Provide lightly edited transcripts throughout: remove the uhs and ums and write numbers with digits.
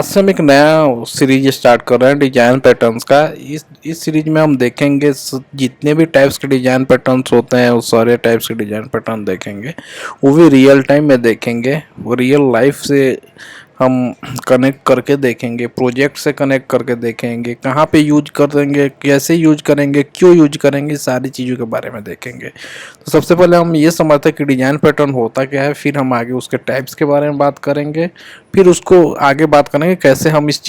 आज से हम एक नया सीरीज स्टार्ट कर रहे हैं डिजाइन पैटर्न्स का। इस सीरीज में हम देखेंगे जितने भी टाइप्स के डिजाइन पैटर्न्स होते हैं वो सारे टाइप्स के डिजाइन पैटर्न देखेंगे। वो भी रियल टाइम में देखेंगे, वो रियल लाइफ से हम कनेक्ट करके देखेंगे, प्रोजेक्ट से कनेक्ट करके देखेंगे, कहाँ पे यूज कर देंगे, कैसे यूज करेंगे, क्यों यूज करेंगे, सारी चीज़ों के बारे में देखेंगे। तो सबसे पहले हम ये समझते हैं कि डिजाइन पैटर्न होता क्या है, फिर हम आगे उसके टाइप्स के बारे में बात करेंगे, फिर उसको आगे बात करेंगे कैसे हम इस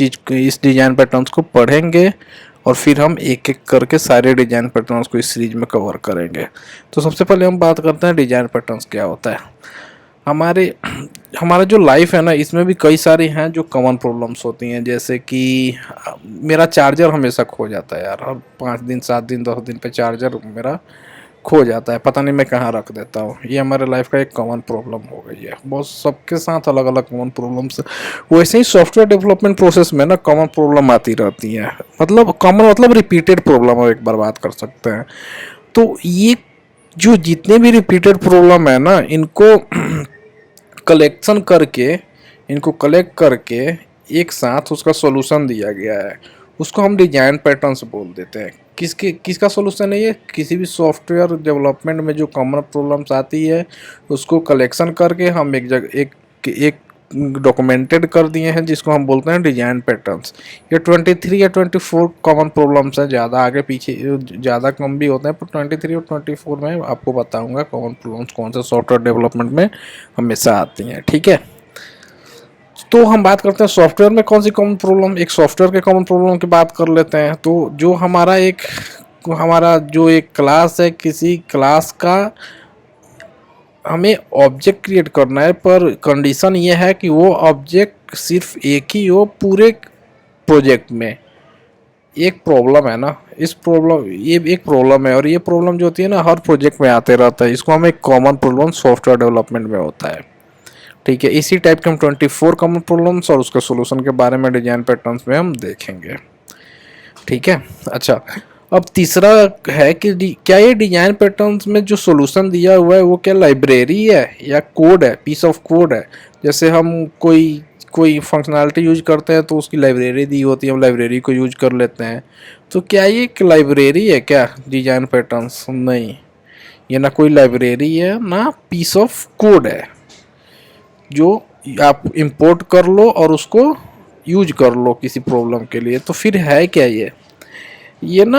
डिजाइन पैटर्न्स को पढ़ेंगे, और फिर हम एक एक करके सारे डिजाइन पैटर्न्स को इस सीरीज में कवर करेंगे। तो सबसे पहले हम बात करते हैं डिजाइन पैटर्न्स क्या होता है। हमारे हमारा जो लाइफ है ना, इसमें भी कई सारी हैं जो कॉमन प्रॉब्लम्स होती हैं। जैसे कि मेरा चार्जर हमेशा खो जाता है यार, हर 5 दिन 7 दिन 10 दिन पे चार्जर मेरा खो जाता है, पता नहीं मैं कहाँ रख देता हूँ। ये हमारे लाइफ का एक कॉमन प्रॉब्लम हो गई है। बहुत सबके साथ अलग अलग कॉमन प्रॉब्लम्स। वैसे ही सॉफ्टवेयर डेवलपमेंट प्रोसेस में ना कॉमन प्रॉब्लम आती रहती है। मतलब कॉमन मतलब रिपीटेड प्रॉब्लम हम एक बार बात कर सकते हैं। तो ये जो जितने भी रिपीटेड प्रॉब्लम है ना, इनको कलेक्शन करके, इनको कलेक्ट करके एक साथ उसका सॉल्यूशन दिया गया है, उसको हम डिजाइन पैटर्न्स बोल देते हैं। किसका सॉल्यूशन है ये? किसी भी सॉफ्टवेयर डेवलपमेंट में जो कॉमन प्रॉब्लम्स आती है उसको कलेक्शन करके हम एक जगह एक डॉक्यूमेंटेड कर दिए हैं, जिसको हम बोलते हैं डिजाइन पैटर्न्स। ये 23 या 24 कॉमन प्रॉब्लम्स हैं, ज़्यादा आगे पीछे ज़्यादा कम भी होते हैं, पर 23 और 24 में आपको बताऊंगा कॉमन प्रॉब्लम्स कौन से सॉफ्टवेयर डेवलपमेंट में हमेशा आती हैं। ठीक है, तो हम बात करते हैं सॉफ्टवेयर में कौन सी कॉमन प्रॉब्लम। एक सॉफ्टवेयर के कॉमन प्रॉब्लम की बात कर लेते हैं। तो जो हमारा जो एक क्लास है, किसी क्लास का हमें ऑब्जेक्ट क्रिएट करना है, पर कंडीशन ये है कि वो ऑब्जेक्ट सिर्फ एक ही हो पूरे प्रोजेक्ट में। एक प्रॉब्लम है ना, इस प्रॉब्लम ये एक प्रॉब्लम है, और ये प्रॉब्लम जो होती है ना हर प्रोजेक्ट में आते रहता है। इसको हम एक कॉमन प्रॉब्लम सॉफ्टवेयर डेवलपमेंट में होता है। ठीक है, इसी टाइप के हम 24 कॉमन प्रॉब्लम्स और उसके सोल्यूशन के बारे में डिजाइन पैटर्न्स में हम देखेंगे। ठीक है, अच्छा, अब तीसरा है कि क्या ये डिजाइन पैटर्न्स में जो सॉल्यूशन दिया हुआ है वो क्या लाइब्रेरी है या कोड है, पीस ऑफ कोड है। जैसे हम कोई फंक्शनैलिटी यूज करते हैं तो उसकी लाइब्रेरी दी होती है, हम लाइब्रेरी को यूज कर लेते हैं। तो क्या ये एक लाइब्रेरी है क्या डिजाइन पैटर्न्स? नहीं, ये ना कोई लाइब्रेरी है ना पीस ऑफ कोड है जो आप इंपोर्ट कर लो और उसको यूज कर लो किसी प्रॉब्लम के लिए। तो फिर है क्या ये ना,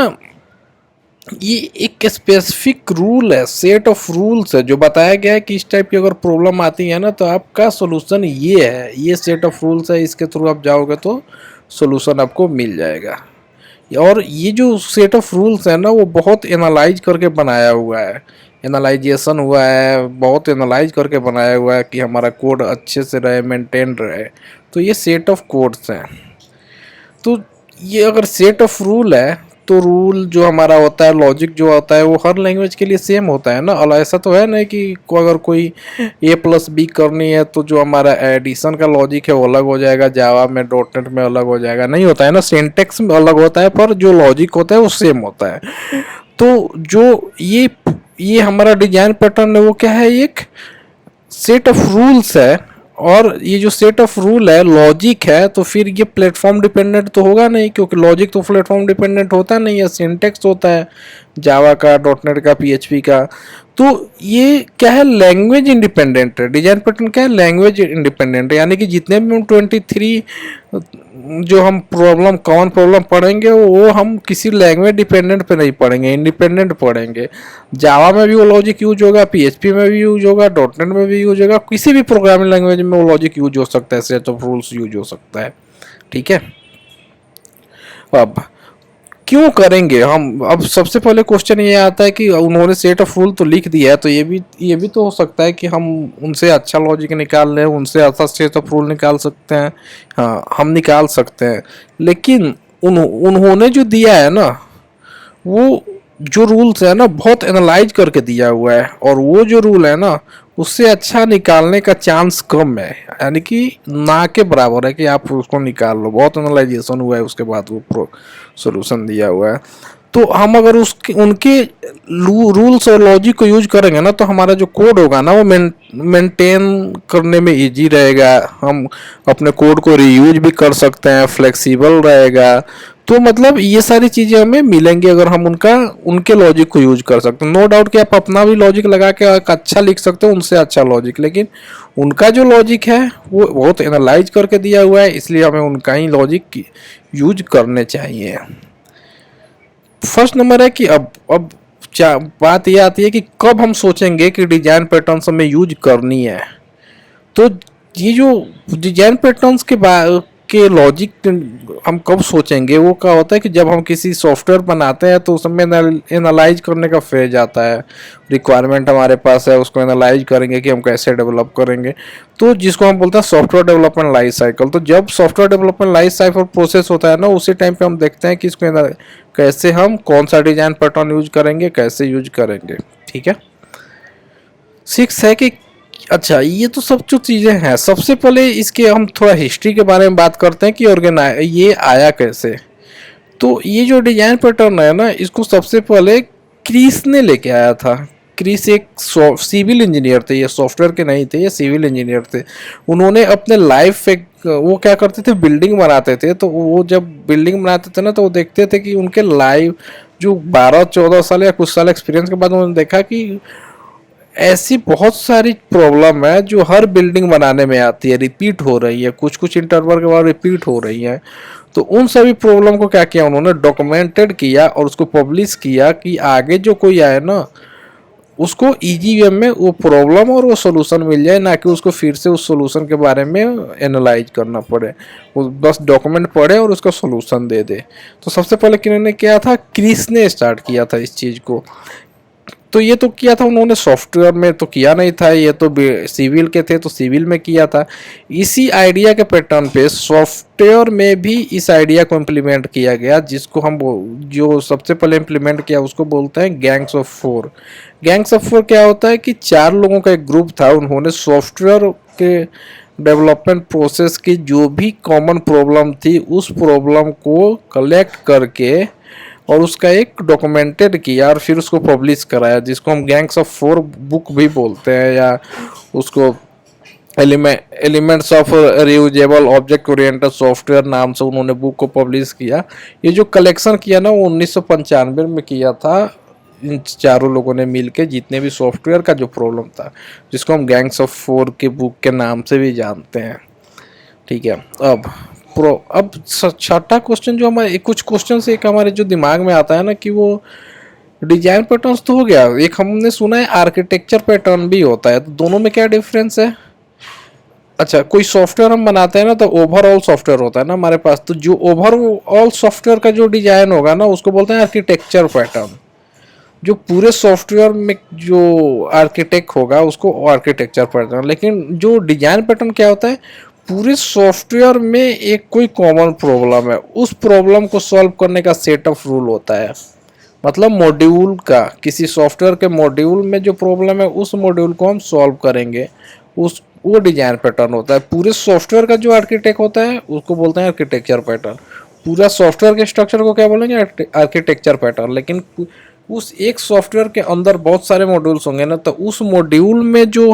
ये एक स्पेसिफिक रूल है, सेट ऑफ रूल्स है, जो बताया गया है कि इस टाइप की अगर प्रॉब्लम आती है ना तो आपका सोल्यूशन ये है, ये सेट ऑफ रूल्स है, इसके थ्रू आप जाओगे तो सोल्यूशन आपको मिल जाएगा। और ये जो सेट ऑफ रूल्स है ना वो बहुत एनालाइज करके बनाया हुआ है, एनालाइजेशन हुआ है, बहुत एनालाइज करके बनाया हुआ है कि हमारा कोड अच्छे से रहे, मेंटेन रहे। तो ये सेट ऑफ कोड्स हैं। तो ये अगर सेट ऑफ रूल है तो रूल जो हमारा होता है, लॉजिक जो होता है वो हर लैंग्वेज के लिए सेम होता है ना। और ऐसा तो है नहीं कि अगर कोई A+B करनी है तो जो हमारा एडिशन का लॉजिक है वो अलग हो जाएगा, जावा में डॉट नेट में अलग हो जाएगा, नहीं होता है ना। सिंटेक्स में अलग होता है पर जो लॉजिक होता है वो सेम होता है। तो जो ये हमारा डिजाइन पैटर्न है वो क्या है, एक सेट ऑफ रूल्स है। और ये जो सेट ऑफ रूल है लॉजिक है, तो फिर ये प्लेटफॉर्म डिपेंडेंट तो होगा नहीं, क्योंकि लॉजिक तो प्लेटफॉर्म डिपेंडेंट होता नहीं है, सिंटेक्स होता है जावा का, डॉट नेट का, PHP का। तो ये क्या है, लैंग्वेज इंडिपेंडेंट है। डिजाइन पैटर्न क्या है, लैंग्वेज इंडिपेंडेंट है। यानी कि जितने भी हम 23 जो हम कॉमन प्रॉब्लम पढ़ेंगे वो हम किसी लैंग्वेज डिपेंडेंट पे नहीं पढ़ेंगे, इंडिपेंडेंट पढ़ेंगे। जावा में भी वो लॉजिक यूज होगा, PHP में भी यूज होगा, डॉट नेट में भी यूज होगा, किसी भी प्रोग्रामिंग लैंग्वेज में वो लॉजिक यूज हो सकता है, सेट ऑफ रूल्स यूज हो सकता है। ठीक है, अब क्यों करेंगे हम? अब सबसे पहले क्वेश्चन ये आता है कि उन्होंने सेट ऑफ रूल तो लिख दिया है, तो ये भी तो हो सकता है कि हम उनसे अच्छा लॉजिक निकाल लें, उनसे अच्छा सेट ऑफ रूल निकाल सकते हैं। हाँ, हम निकाल सकते हैं, लेकिन उन्होंने जो दिया है ना वो जो रूल्स है ना बहुत एनालाइज करके दिया हुआ है, और वो जो रूल है ना उससे अच्छा निकालने का चांस कम है, यानी कि ना के बराबर है कि आप उसको निकाल लो। बहुत एनालाइजेशन हुआ है उसके बाद वो सोल्यूशन दिया हुआ है। तो हम अगर उसके उनके रूल्स और लॉजिक को यूज करेंगे ना, तो हमारा जो कोड होगा ना वो मेंटेन करने में इजी रहेगा। हम अपने कोड को रीयूज भी कर सकते हैं, फ्लेक्सिबल रहेगा। तो मतलब ये सारी चीज़ें हमें मिलेंगी अगर हम उनके लॉजिक को यूज कर सकते हैं। नो डाउट कि आप अपना भी लॉजिक लगा के एक अच्छा लिख सकते हो, उनसे अच्छा लॉजिक, लेकिन उनका जो लॉजिक है वो बहुत एनालाइज करके दिया हुआ है, इसलिए हमें उनका ही लॉजिक यूज करने चाहिए। फर्स्ट नंबर है कि अब बात ये आती है कि कब हम सोचेंगे कि डिजाइन पैटर्न्स हमें यूज करनी है। तो ये जो डिजाइन पैटर्न्स के लॉजिक हम कब सोचेंगे, वो क्या होता है कि जब हम किसी सॉफ्टवेयर बनाते हैं तो उसमें एनालाइज करने का फेज आता है। रिक्वायरमेंट हमारे पास है, उसको एनालाइज करेंगे कि हम कैसे डेवलप करेंगे, तो जिसको हम बोलते हैं सॉफ्टवेयर डेवलपमेंट लाइफ साइकिल। तो जब software development life cycle process होता है ना, उसी टाइम पे हम देखते हैं कि इसको कैसे हम कौन सा डिजाइन पैटर्न यूज करेंगे, कैसे यूज करेंगे। ठीक है। सिक्स है कि अच्छा, ये तो सब जो चीज़ें हैं, सबसे पहले इसके हम थोड़ा हिस्ट्री के बारे में बात करते हैं कि ये आया कैसे। तो ये जो डिजाइन पैटर्न है ना, इसको सबसे पहले क्रिस ने लेके आया था। क्रिस एक सिविल इंजीनियर थे, ये सॉफ्टवेयर के नहीं थे, ये सिविल इंजीनियर थे। उन्होंने अपने लाइफ एक वो क्या करते थे, बिल्डिंग बनाते थे। तो वो जब बिल्डिंग बनाते थे ना, तो वो देखते थे कि उनके लाइफ जो 12-14 साल या कुछ साल एक्सपीरियंस के बाद उन्होंने देखा कि ऐसी बहुत सारी प्रॉब्लम है जो हर बिल्डिंग बनाने में आती है, रिपीट हो रही है, कुछ कुछ इंटरवल के बाद रिपीट हो रही है। तो उन सभी प्रॉब्लम को क्या किया उन्होंने, डॉक्यूमेंटेड किया और उसको पब्लिश किया कि आगे जो कोई आए ना, उसको इजी वे में वो प्रॉब्लम और वो सोल्यूशन मिल जाए, ना कि उसको फिर से उस सोल्यूशन के बारे में एनालाइज करना पड़े। वो बस डॉक्यूमेंट पढ़े और उसका सोल्यूशन दे दे। तो सबसे पहले किन्होंने किया था, क्रिस ने स्टार्ट किया था इस चीज़ को। तो ये तो किया था उन्होंने, सॉफ्टवेयर में तो किया नहीं था, ये तो सिविल के थे तो सिविल में किया था। इसी आइडिया के पैटर्न पे सॉफ्टवेयर में भी इस आइडिया को इम्प्लीमेंट किया गया, जिसको हम जो सबसे पहले इम्प्लीमेंट किया उसको बोलते हैं gangs of four. Gangs of four क्या होता है कि 4 लोगों का एक ग्रुप था, उन्होंने सॉफ्टवेयर के डेवलपमेंट प्रोसेस की जो भी कॉमन प्रॉब्लम थी उस प्रॉब्लम को कलेक्ट करके और उसका एक डॉक्यूमेंटेड किया और फिर उसको पब्लिश कराया, जिसको हम गैंग्स ऑफ फोर बुक भी बोलते हैं, या उसको elements of reusable object oriented software नाम से उन्होंने बुक को पब्लिश किया। ये जो कलेक्शन किया ना वो 1995 में किया था, इन चारों लोगों ने मिलके, जितने भी सॉफ्टवेयर का जो प्रॉब्लम था, जिसको हम गैंग्स ऑफ फोर के बुक के नाम से भी जानते हैं। ठीक है। अब छठा क्वेश्चन जो हमारे कुछ क्वेश्चन से एक हमारे जो दिमाग में आता है ना, कि वो डिजाइन पैटर्न्स तो हो गया, एक हमने सुना है आर्किटेक्चर पैटर्न भी होता है, तो दोनों में क्या डिफरेंस है। अच्छा, कोई सॉफ्टवेयर हम बनाते हैं ना, तो ओवरऑल सॉफ्टवेयर होता है ना हमारे पास, तो जो ओवरऑल सॉफ्टवेयर का जो डिजाइन होगा ना, उसको बोलते हैं आर्किटेक्चर पैटर्न। जो पूरे सॉफ्टवेयर में जो आर्किटेक्ट होगा उसको आर्किटेक्चर पैटर्न। लेकिन जो डिजाइन पैटर्न क्या होता है, पूरे सॉफ्टवेयर में एक कोई कॉमन प्रॉब्लम है, उस प्रॉब्लम को सॉल्व करने का सेट ऑफ रूल होता है। मतलब मॉड्यूल का, किसी सॉफ्टवेयर के मॉड्यूल में जो प्रॉब्लम है उस मॉड्यूल को हम सॉल्व करेंगे, उस वो डिजाइन पैटर्न होता है। पूरे सॉफ्टवेयर का जो आर्किटेक्ट होता है उसको बोलते हैं आर्किटेक्चर पैटर्न। पूरा सॉफ्टवेयर के स्ट्रक्चर को क्या बोलेंगे, आर्किटेक्चर पैटर्न। लेकिन उस एक सॉफ्टवेयर के अंदर बहुत सारे मॉड्यूल्स होंगे ना, तो उस मॉड्यूल में जो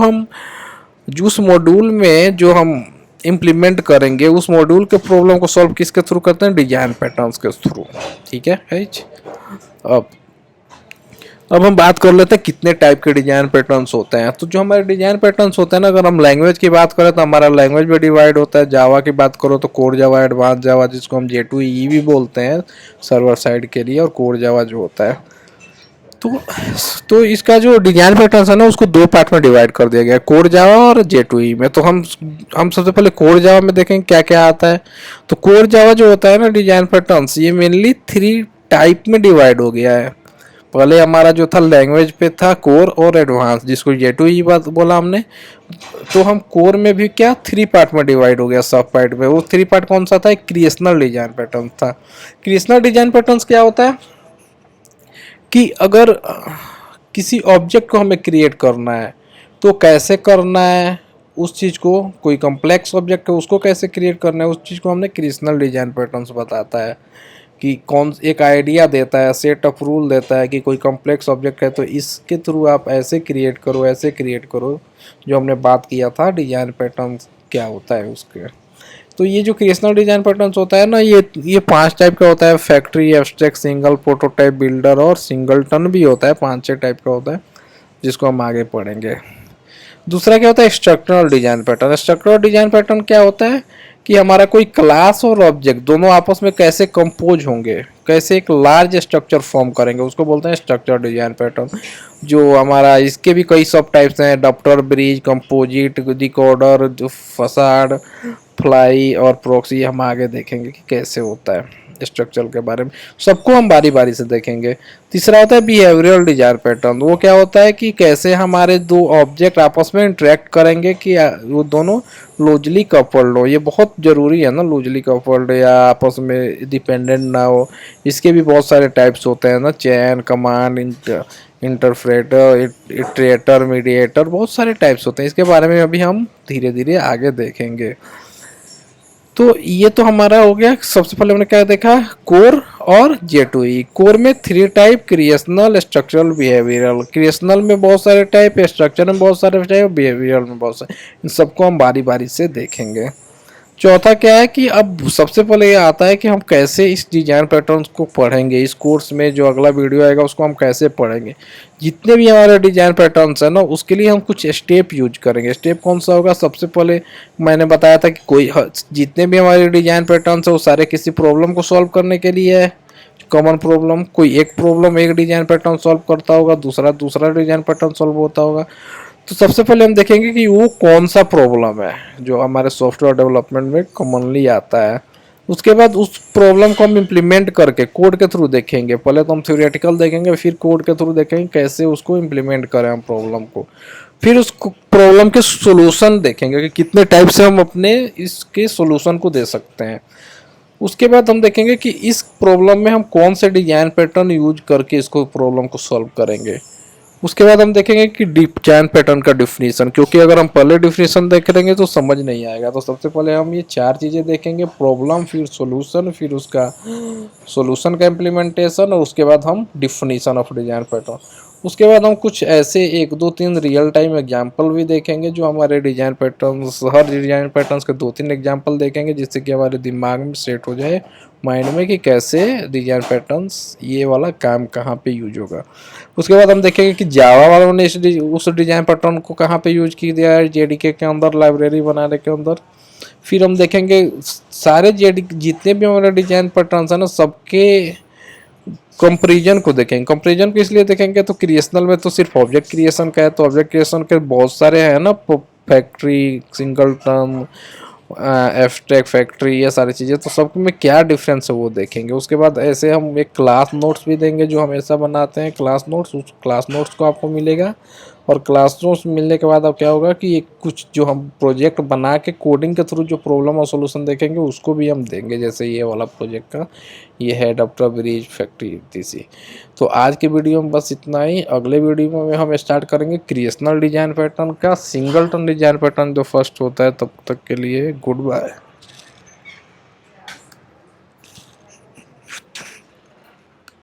हम इम्प्लीमेंट करेंगे, उस मॉड्यूल के प्रॉब्लम को सॉल्व किसके थ्रू करते हैं, डिजाइन पैटर्न्स के थ्रू। ठीक है। अब अब हम बात कर लेते हैं कितने टाइप के डिजाइन पैटर्न्स होते हैं। तो जो हमारे डिजाइन पैटर्न्स होते हैं ना, अगर हम लैंग्वेज की बात करें तो हमारा लैंग्वेज भी डिवाइड होता है। जावा की बात करो तो कोर जावा, एडवांस जावा, जिसको हम J2EE भी बोलते हैं सर्वर साइड के लिए, और कोर जावा जो होता है। तो इसका जो डिजाइन पैटर्न है ना, उसको 2 पार्ट में डिवाइड कर दिया गया है, कोर जावा और J2EE में। तो हम सबसे पहले कोर जावा में देखेंगे क्या क्या आता है। तो कोर जावा जो होता है ना डिजाइन पैटर्न्स, ये मेनली 3 टाइप में डिवाइड हो गया है। पहले हमारा जो था लैंग्वेज पे था कोर और एडवांस, जिसको J2EE बात बोला हमने। तो हम कोर में भी क्या 3 पार्ट में डिवाइड हो गया, सब पार्ट में। वो 3 पार्ट कौन सा था, एक क्रिएशनल डिजाइन पैटर्न था। क्रिएशनल डिजाइन पैटर्न्स क्या होता है कि अगर किसी ऑब्जेक्ट को हमें क्रिएट करना है तो कैसे करना है, उस चीज़ को, कोई कम्प्लेक्स ऑब्जेक्ट है उसको कैसे क्रिएट करना है, उस चीज़ को हमने क्रिएशनल डिजाइन पैटर्न्स बताता है। कि कौन एक आइडिया देता है, सेट ऑफ रूल देता है कि कोई कॉम्प्लेक्स ऑब्जेक्ट है तो इसके थ्रू आप ऐसे क्रिएट करो, ऐसे क्रिएट करो, जो हमने बात किया था डिजाइन पैटर्न क्या होता है उसके। तो ये जो क्रिएशनल डिजाइन पैटर्न्स होता है ना, ये 5 टाइप का होता है। Factory, abstract, single, prototype, builder और सिंगलटन भी होता है। 5-6 टाइप का होता है जिसको हम आगे पढ़ेंगे। दूसरा क्या होता है, structural design pattern. Structural design pattern क्या होता है कि हमारा कोई क्लास और ऑब्जेक्ट दोनों आपस में कैसे कंपोज होंगे, कैसे एक लार्ज स्ट्रक्चर फॉर्म करेंगे, उसको बोलते हैं स्ट्रक्चर डिजाइन पैटर्न। जो हमारा इसके भी कई सब टाइप्स हैं, अडॉप्टर, ब्रिज, कंपोजिट, डिकोडर, जो फसाड, फ्लाई और प्रॉक्सी। हम आगे देखेंगे कि कैसे होता है स्ट्रक्चर के बारे में, सबको हम बारी बारी से देखेंगे। तीसरा होता है बिहेवियरल डिजाइन पैटर्न। वो क्या होता है कि कैसे हमारे दो ऑब्जेक्ट आपस में इंटरेक्ट करेंगे कि वो दोनों लूजली कपल्ड हो। ये बहुत ज़रूरी है ना, लूजली कपल्ड या आपस में डिपेंडेंट ना हो। इसके भी बहुत सारे टाइप्स होते हैं ना, चैन, कमांड, इंटरप्रेटर, इटरेटर, मीडिएटर, बहुत सारे टाइप्स होते हैं। इसके बारे में अभी हम धीरे धीरे आगे देखेंगे। तो ये तो हमारा हो गया। सबसे पहले हमने क्या देखा, कोर और J2E। कोर में 3 type, creational, structural, behavioural. Creational में बहुत सारे टाइप, स्ट्रक्चर में बहुत सारे टाइप, बिहेवियरल में बहुत सारे। इन सबको हम बारी बारी से देखेंगे। चौथा क्या है कि अब सबसे पहले ये आता है कि हम कैसे इस डिजाइन पैटर्न्स को पढ़ेंगे। इस कोर्स में जो अगला वीडियो आएगा उसको हम कैसे पढ़ेंगे। जितने भी हमारे डिजाइन पैटर्न्स हैं ना, उसके लिए हम कुछ स्टेप यूज करेंगे। स्टेप कौन सा होगा, सबसे पहले मैंने बताया था कि जितने भी हमारे डिजाइन पैटर्न्स है वो सारे किसी प्रॉब्लम को सॉल्व करने के लिए है। कॉमन प्रॉब्लम, कोई एक प्रॉब्लम एक डिजाइन पैटर्न सॉल्व करता होगा, दूसरा दूसरा डिजाइन पैटर्न सॉल्व होता होगा। तो सबसे पहले हम देखेंगे कि वो कौन सा प्रॉब्लम है जो हमारे सॉफ्टवेयर डेवलपमेंट में कॉमनली आता है। उसके बाद उस प्रॉब्लम को हम इम्प्लीमेंट करके कोड के थ्रू देखेंगे। पहले तो हम थ्योरेटिकल देखेंगे, फिर कोड के थ्रू देखेंगे कैसे उसको इम्प्लीमेंट करें हम प्रॉब्लम को। फिर उस प्रॉब्लम के सोल्यूशन देखेंगे कि कितने टाइप से हम अपने इसके सोल्यूशन को दे सकते हैं। उसके बाद हम देखेंगे कि इस प्रॉब्लम में हम कौन से डिजाइन पैटर्न यूज करके इसको प्रॉब्लम को सॉल्व करेंगे। उसके बाद हम देखेंगे कि डिजाइन पैटर्न का डिफिनीशन, क्योंकि अगर हम पहले डिफिनीशन देख लेंगे तो समझ नहीं आएगा। तो सबसे पहले हम ये 4 चीज़ें देखेंगे, प्रॉब्लम, फिर सॉल्यूशन, फिर उसका सॉल्यूशन का इम्प्लीमेंटेशन, और उसके बाद हम डिफिनीशन ऑफ डिजाइन पैटर्न। उसके बाद हम कुछ ऐसे 1-2-3 रियल टाइम एग्जाम्पल भी देखेंगे जो हमारे डिजाइन पैटर्न्स, हर डिजाइन पैटर्न्स के 2-3 एग्जाम्पल देखेंगे जिससे कि हमारे दिमाग में सेट हो जाए माइंड में कि कैसे डिजाइन पैटर्न्स ये वाला काम कहाँ पे यूज होगा। उसके बाद हम देखेंगे कि जावा वालों ने उस डिजाइन पैटर्न को कहाँ पे यूज की दिया है, जेडीके के अंदर, लाइब्रेरी बनाने के अंदर। फिर हम देखेंगे सारे जितने भी हमारे डिजाइन पैटर्न्स हैं ना, सबके कंपैरिजन को देखेंगे। कंपैरिजन को इसलिए देखेंगे तो क्रिएशनल में तो सिर्फ ऑब्जेक्ट क्रिएशन का है, तो ऑब्जेक्ट क्रिएशन के बहुत सारे हैं ना, फैक्ट्री, सिंगलटन, एब्स्ट्रैक्ट, फैक्ट्री, ये सारी चीज़ें, तो सब में क्या डिफरेंस है वो देखेंगे। उसके बाद ऐसे हम एक क्लास नोट्स भी देंगे जो हमेशा बनाते हैं, क्लास नोट्स। उस क्लास नोट्स को आपको मिलेगा, और क्लास नोट्स मिलने के बाद अब क्या होगा कि एक कुछ जो हम प्रोजेक्ट बना के कोडिंग के थ्रू जो प्रॉब्लम और सोल्यूशन देखेंगे उसको भी हम देंगे, जैसे ये वाला प्रोजेक्ट का ये है अडॉप्टर, ब्रिज, फैक्ट्री, etc। तो आज के वीडियो में बस इतना ही। अगले वीडियो में हम स्टार्ट करेंगे क्रिएशनल डिजाइन पैटर्न का, सिंगलटन डिजाइन पैटर्न जो फर्स्ट होता है। तब तक के लिए गुड बाय।